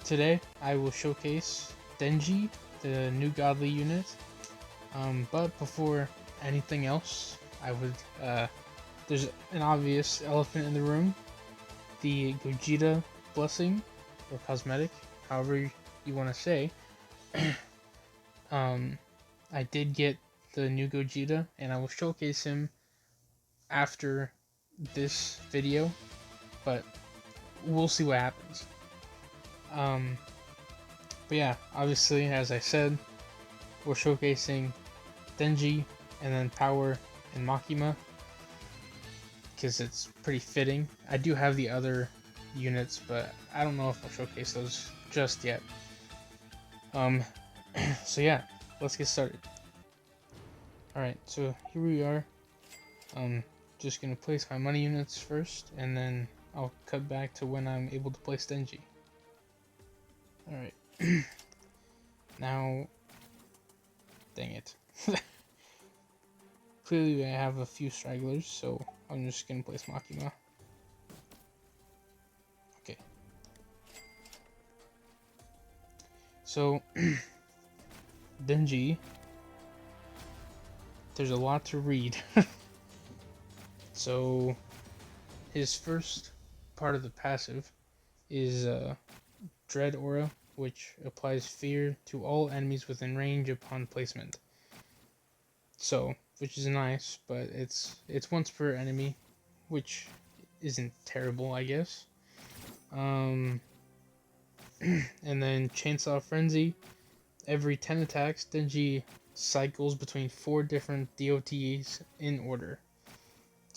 Today I will showcase Denji, the new godly unit. But before anything else, I would there's an obvious elephant in the room: the Gogeta blessing or cosmetic, however you want to say. um, I did get the new Gogeta, and I will showcase him after this video, but we'll see what happens. Um, but yeah, obviously, as I said, we're showcasing Denji and then Power and Makima because it's pretty fitting. I do have the other units, but I don't know if I'll showcase those just yet. Um, so yeah, let's get started. Alright, so here we are. Just gonna place my money units first, and then I'll cut back to when I'm able to place Denji. Alright. Now, dang it. Clearly I have a few stragglers, so I'm just gonna place Makima. Okay. So, Denji, there's a lot to read. So, his first part of the passive is Dread Aura, which applies fear to all enemies within range upon placement. So, which is nice, but it's once per enemy, which isn't terrible, I guess. And then Chainsaw Frenzy. Every 10 attacks, Denji cycles between 4 different DOTs in order.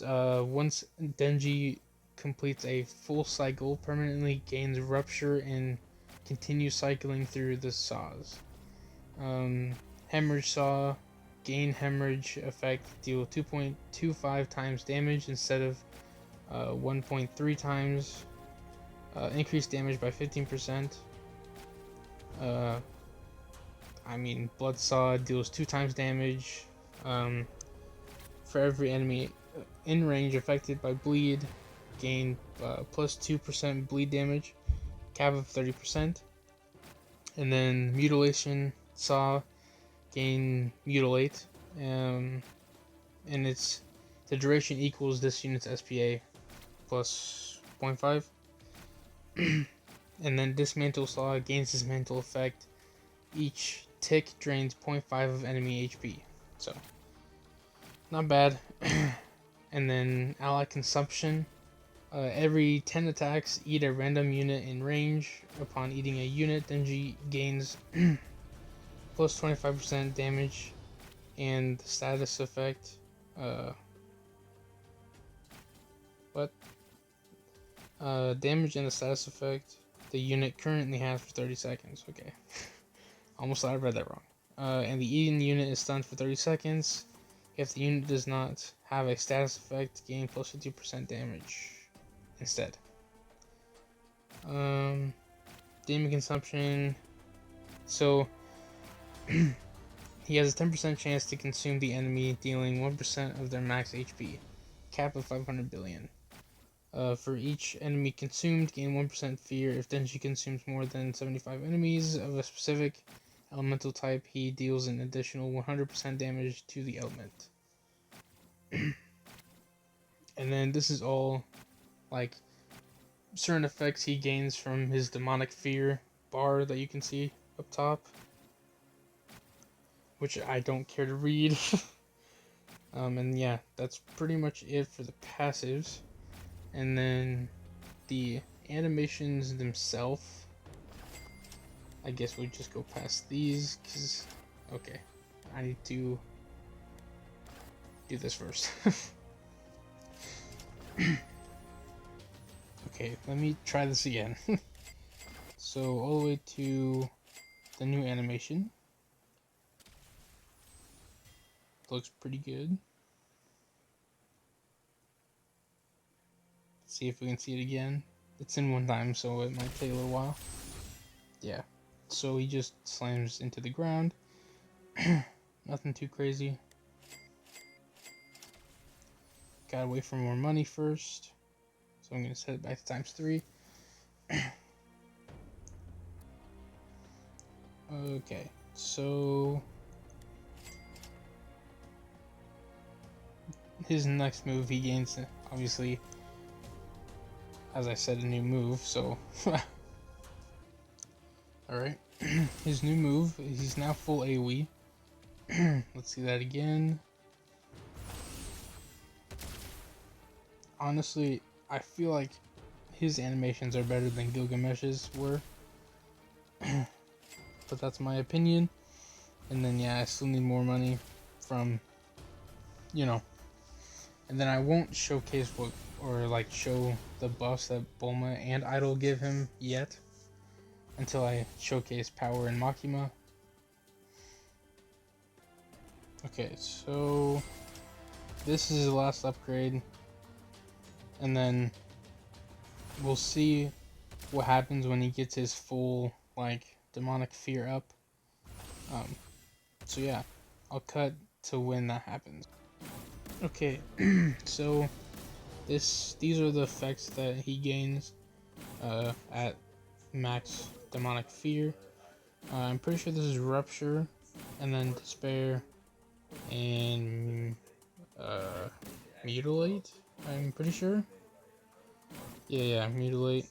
Once Denji completes a full cycle, permanently gains Rupture and continues cycling through the saws. Hemorrhage Saw. Gain hemorrhage effect, deal 2.25 times damage instead of 1.3 times. Increase damage by 15%. Blood Saw deals 2 times damage. For every enemy in range affected by bleed, gain plus 2% bleed damage, cap of 30%. And then Mutilation Saw, gain Mutilate, and it's the duration equals this unit's SPA plus 0.5. And then Dismantle Saw gains Dismantle effect. Each tick drains 0.5 of enemy HP. So, not bad. And then Ally Consumption. Every 10 attacks, eat a random unit in range. Upon eating a unit, Denji gains plus 25% damage and the status effect. Damage and the status effect the unit currently has for 30 seconds. Okay. Almost thought I read that wrong. And the eaten unit is stunned for 30 seconds. If the unit does not have a status effect, gain plus 50% damage instead. Damage consumption. So, he has a 10% chance to consume the enemy, dealing 1% of their max HP. Cap of 500 billion. For each enemy consumed, gain 1% fear. If Denji consumes more than 75 enemies of a specific elemental type, he deals an additional 100% damage to the element. And then this is all like certain effects he gains from his demonic fear bar that you can see up top, which I don't care to read. And yeah, that's pretty much it for the passives. And then the animations themselves, I guess we'll just go past these, because, okay, I need to do this first. Okay, let me try this again. So, all the way to the new animation. Looks pretty good. Let's see if we can see it again. It's in one time, so it might take a little while. Yeah. So he just slams into the ground. Nothing too crazy. Gotta wait for more money first. So I'm gonna set it back to times 3. Okay, so his next move, he gains, obviously, as I said, a new move, so alright. His new move, he's now full AoE. Let's see that again. Honestly, I feel like his animations are better than Gilgamesh's were. But that's my opinion. And then yeah, I still need more money from, you know. And then I won't showcase what, or like show the buffs that Bulma and Idol give him yet, until I showcase Power and Makima. Okay, so this is the last upgrade, and then we'll see what happens when he gets his full like demonic fear up. So yeah, I'll cut to when that happens. Okay, so these are the effects that he gains at max demonic fear. I'm pretty sure this is rupture, and then despair, and mutilate. I'm pretty sure. Yeah, mutilate.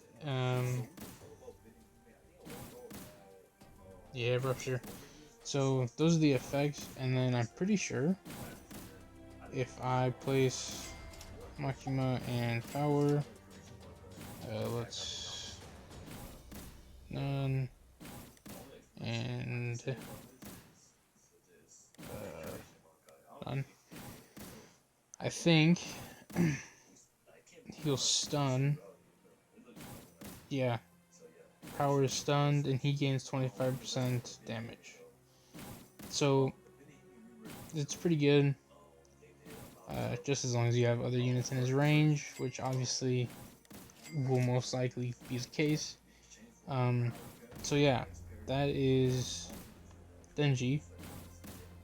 Yeah, rupture. So those are the effects, and then I'm pretty sure if I place Makima and Power, let's none and none. I think he'll stun. Yeah, Power is stunned, and he gains 25% damage. So it's pretty good. Just as long as you have other units in his range, which obviously will most likely be the case. So yeah, that is Denji.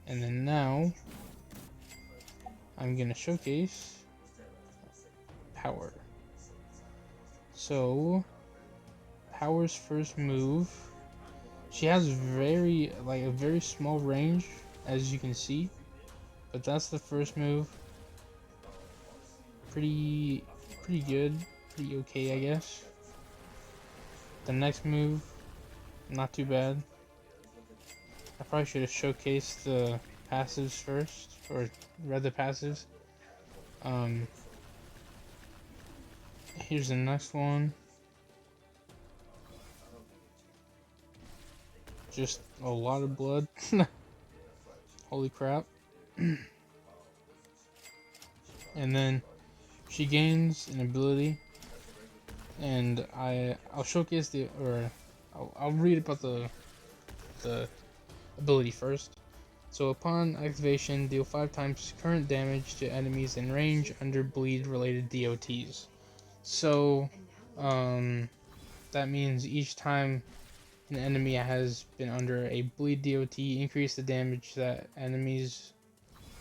And then now, I'm gonna showcase Power. So, Power's first move, she has a very small range, as you can see. But that's the first move. Pretty good, pretty okay, I guess. The next move, not too bad. I probably should have showcased the passives first, or read the passives. Here's the next one. Just a lot of blood. Holy crap. And then she gains an ability, and I'll showcase I'll read about the ability first. So upon activation, deal 5 times current damage to enemies in range under bleed related DOTs. So that means each time an enemy has been under a bleed DOT, increase the damage that enemies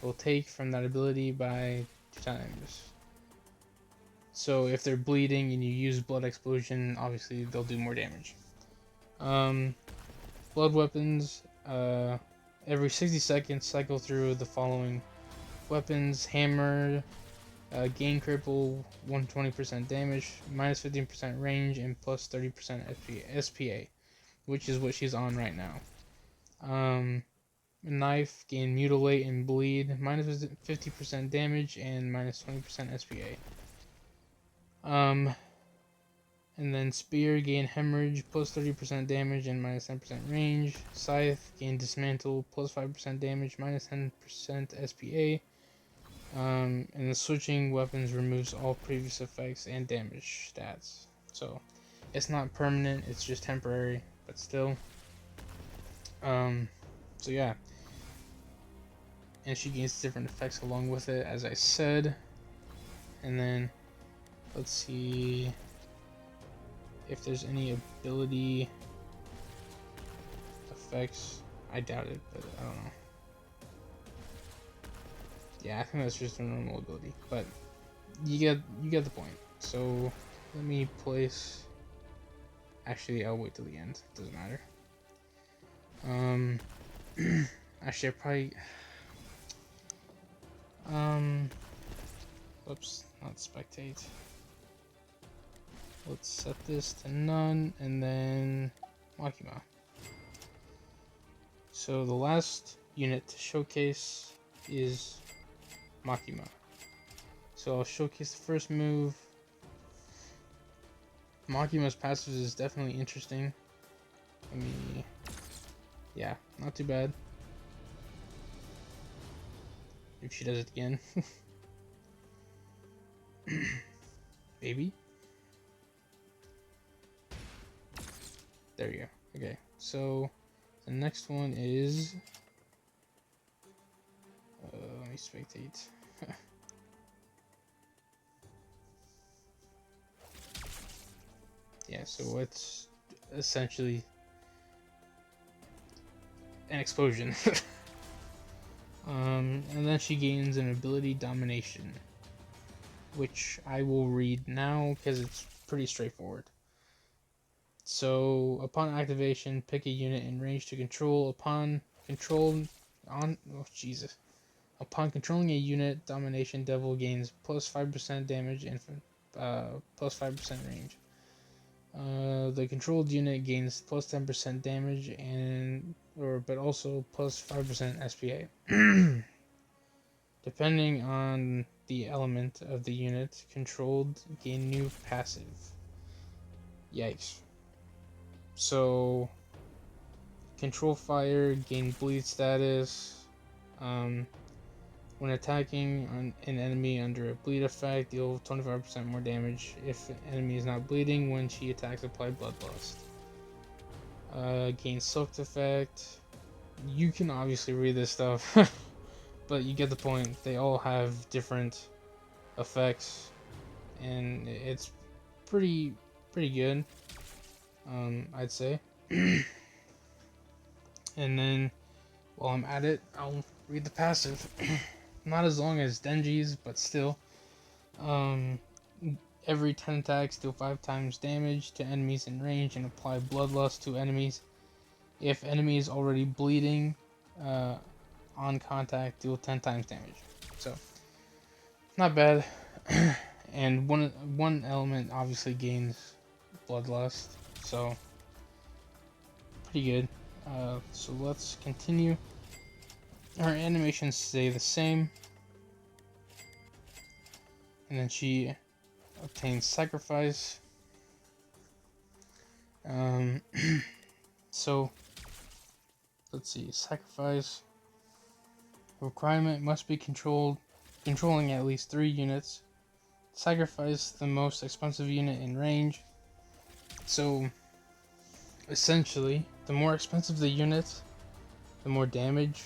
will take from that ability by 2 times. So if they're bleeding and you use Blood Explosion, obviously they'll do more damage. Blood weapons, every 60 seconds cycle through the following weapons: Hammer, gain cripple, 120% damage, minus 15% range, and plus 30% SPA, which is what she's on right now. Knife, gain mutilate and bleed, minus 50% damage, and minus 20% SPA. And then Spear, gain Hemorrhage, plus 30% damage and minus 10% range. Scythe, gain Dismantle, plus 5% damage, minus 10% SPA. And the switching weapons removes all previous effects and damage stats. So, it's not permanent, it's just temporary, but still. So yeah. And she gains different effects along with it, as I said. And then, let's see if there's any ability effects. I doubt it, but I don't know. Yeah, I think that's just a normal ability, but you get the point. So let me place. Actually, I'll wait till the end. It doesn't matter. Um, actually, I probably oops, not spectate. Let's set this to none, and then Makima. So the last unit to showcase is Makima. So I'll showcase the first move. Makima's passive is definitely interesting. Let me... Yeah, not too bad. If she does it again. Maybe? There you go. Okay, so the next one is... let me spectate. Yeah, so it's essentially an explosion. And then she gains an ability domination, which I will read now because it's pretty straightforward. So, upon activation, pick a unit in range to control. Upon controlling a unit, Domination Devil gains plus 5% damage and plus 5% range. The controlled unit gains plus 10% damage but also plus 5% SPA. Depending on the element of the unit controlled, gain new passive. Yikes. So, control fire, gain bleed status. When attacking an enemy under a bleed effect, deal 25% more damage. If the enemy is not bleeding, when she attacks, apply Bloodlust. Gain soaked effect. You can obviously read this stuff, but you get the point. They all have different effects, and it's pretty good. I'd say. And then, while I'm at it, I'll read the passive. Not as long as Denji's, but still. Every 10 attacks, deal 5 times damage to enemies in range and apply Bloodlust to enemies. If enemy is already bleeding, on contact, deal 10 times damage. So, not bad. And one element obviously gains Bloodlust, so pretty good. So let's continue. Her animations stay the same. And then she obtains Sacrifice. So, let's see. Sacrifice. Requirement must be controlling at least 3 units. Sacrifice the most expensive unit in range. So, essentially, the more expensive the unit, the more damage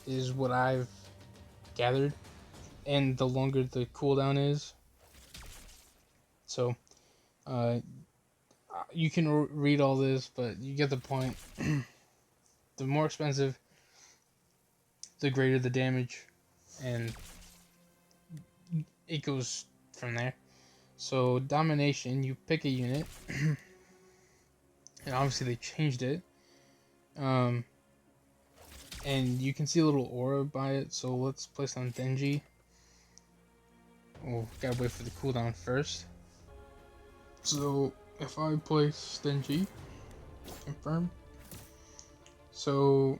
is what I've gathered, and the longer the cooldown is. So, you can read all this, but you get the point. The more expensive, the greater the damage, and it goes from there. So, Domination, you pick a unit, and obviously they changed it. And you can see a little aura by it, so let's place on Denji. Oh, gotta wait for the cooldown first. So, if I place Denji, confirm. So,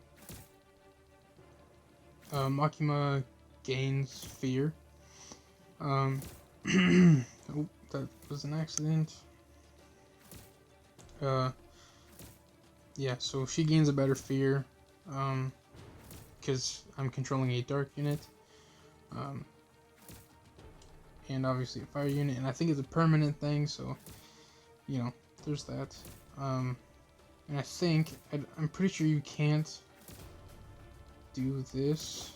Makima gains fear. Oh, that was an accident. Yeah, so she gains a better fear. Because I'm controlling a dark unit. And obviously a fire unit, and I think it's a permanent thing, so, you know, there's that. And I think, I'm pretty sure you can't do this.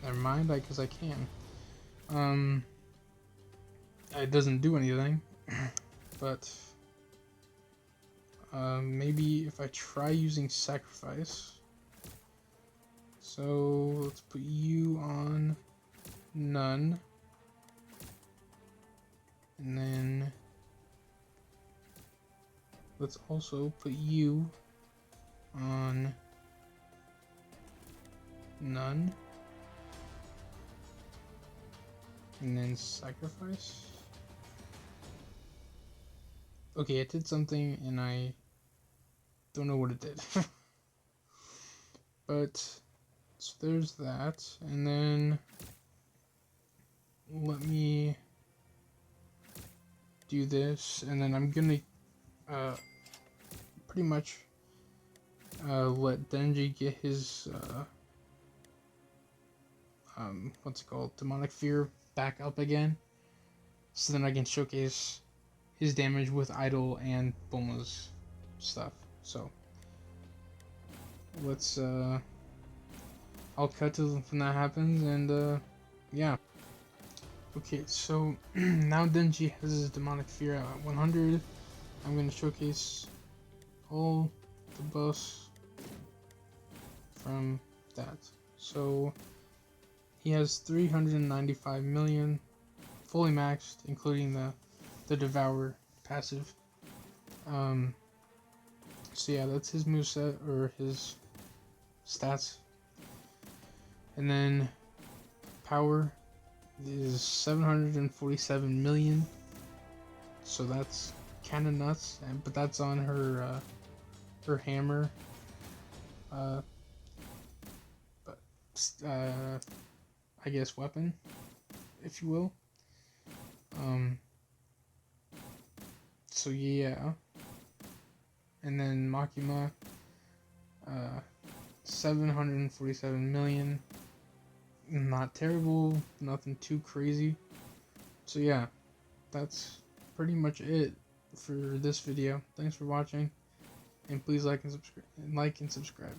Never mind, because I can. It doesn't do anything, but, maybe if I try using Sacrifice. So, let's put you on none. And then let's also put you on none. And then sacrifice. Okay, it did something and I don't know what it did. But so there's that, and then let me do this, and then I'm gonna pretty much let Denji get his what's it called, Demonic Fear back up again, so then I can showcase his damage with Idol and Bulma's stuff. So let's I'll cut to when that happens, and yeah. Okay, so now Denji has his Demonic Fear at 100. I'm gonna showcase all the buffs from that. So he has 395 million fully maxed, including the Devour passive. So yeah, that's his moveset, or his stats. And then power is 747 million. So that's kind of nuts, but that's on her her hammer. But I guess weapon, if you will. So yeah. And then Makima, 747 million. Not terrible, nothing too crazy. So yeah, that's pretty much it for this video. Thanks for watching, and please like and subscribe.